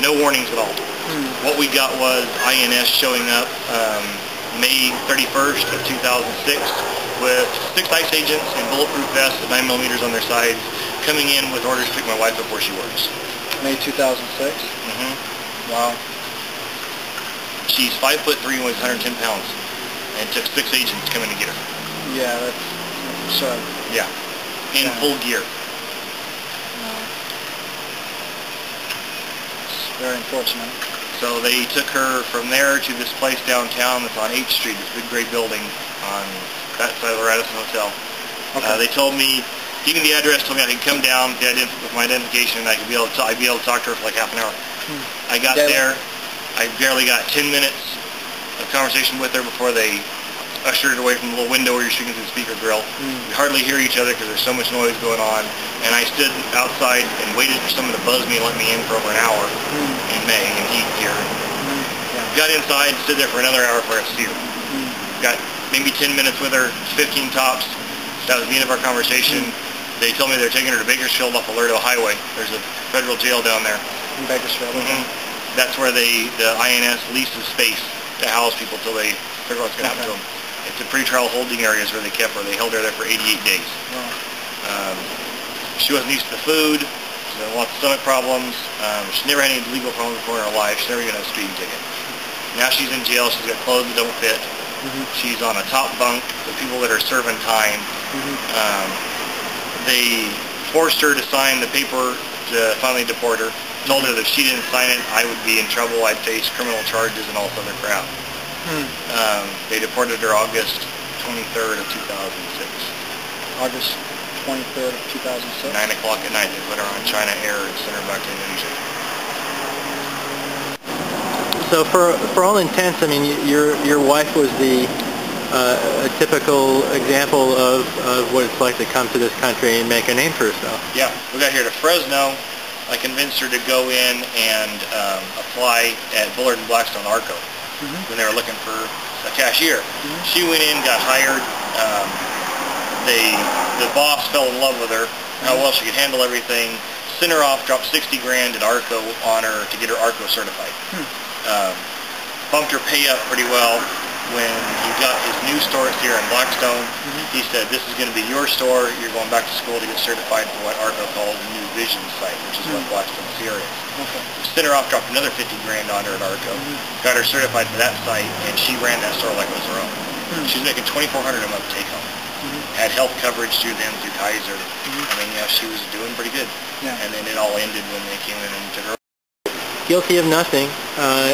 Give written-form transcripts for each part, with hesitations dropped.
No warnings at all. What we got was I.N.S showing up May 31st of 2006 with 6 ICE agents in bulletproof vests with 9mm on their sides, coming in with orders to pick my wife up where she works. May 2006? Wow. She's 5'3" and weighs 110 pounds, and it took 6 agents coming to get her. Yeah, that's absurd. Yeah, in full gear. It's very unfortunate. So they took her from there to this place downtown that's on 8th Street, this big gray building on that side of the Radisson Hotel. Okay. They told me, gave me the address, told me I could come down with my identification, and I'd be able to talk to her for like half an hour. I got there. I barely got 10 minutes of conversation with her before they ushered her away from the little window where you're speaking through the speaker grill. We hardly hear each other because there's so much noise going on. And I stood outside and waited for someone to buzz me and let me in for over an hour in May in heat here. Got inside, stood there for another hour before I got to see her. Got maybe 10 minutes with her, 15 tops. That was the end of our conversation. They told me they were taking her to Bakersfield off Alerto Highway. There's a federal jail down there. In Bakersfield? That's where the I.N.S leases space to house people till they figure out what's going to happen to them. It's a pretrial holding areas where they kept her. They held her there for 88 days. She wasn't used to the food. She had lots of stomach problems. She never had any legal problems before in her life. She never even had a speeding ticket. Now she's in jail. She's got clothes that don't fit. She's on a top bunk with people that are serving time. They forced her to sign the paper to finally deport her. Told her that if she didn't sign it, I would be in trouble. I'd face criminal charges and all this other crap. They deported her August 23rd of 2006. August 23rd of 2006? 9 o'clock at night. They put her on China Air and sent her back to Indonesia. So for all intents, I mean, your wife was a typical example of what it's like to come to this country and make a name for herself. Yeah, we got here to Fresno. I convinced her to go in and apply at Bullard & Blackstone Arco when they were looking for a cashier. She went in, got hired. The boss fell in love with her, how well she could handle everything. Sent her off, dropped 60 grand at Arco on her to get her Arco certified. Bumped her pay up pretty well. When he got his new store here in Blackstone, he said, this is going to be your store. You're going back to school to get certified for what Arco calls the New Vision site, which is what Blackstone's here is. Sent her off, dropped another 50 grand on her at Arco, got her certified for that site, and she ran that store like it was her own. She was making $2,400 a month take home. Had health coverage through them, through Kaiser. I mean, yeah, she was doing pretty good. And then it all ended when they came in and took her. Guilty of nothing,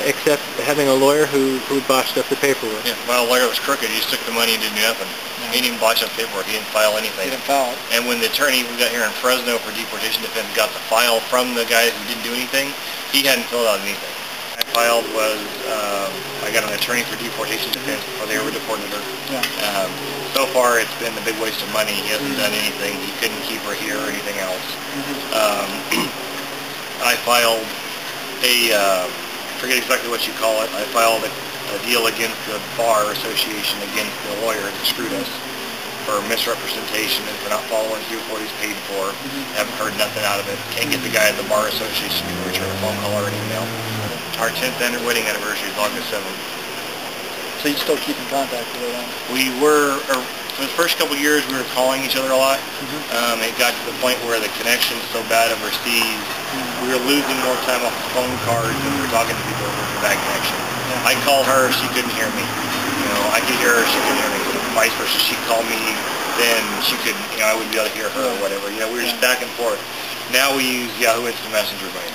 except having a lawyer who botched up the paperwork. Yeah, well, the lawyer was crooked. He just took the money and didn't do nothing. He didn't even botch up paperwork. He didn't file anything. He didn't file it. And when the attorney we got here in Fresno for deportation defense got the file from the guy who didn't do anything, he hadn't filled out anything. I filed was, I got an attorney for deportation defense before they ever deported her. So far, it's been a big waste of money. He hasn't done anything. He couldn't keep her here or anything else. I filed forget exactly what you call it. I filed a deal against the Bar Association against the lawyer that screwed us for misrepresentation and for not following through with what he's paid for. Haven't heard nothing out of it. Can't get the guy at the Bar Association to return a phone call or an email. Our 10th wedding anniversary is August 7th. So you still keep in contact with her then? We were, for the first couple of years, we were calling each other a lot. It got to the point where the connection's so bad overseas, we were losing more time off the phone cards than we were talking to people with a bad connection. I'd call her, she couldn't hear me. You know, I could hear her, she couldn't hear me. Vice versa, she'd call me, then she couldn't, I wouldn't be able to hear her or whatever. We were just back and forth. Now we use Yahoo Instant Messenger, right?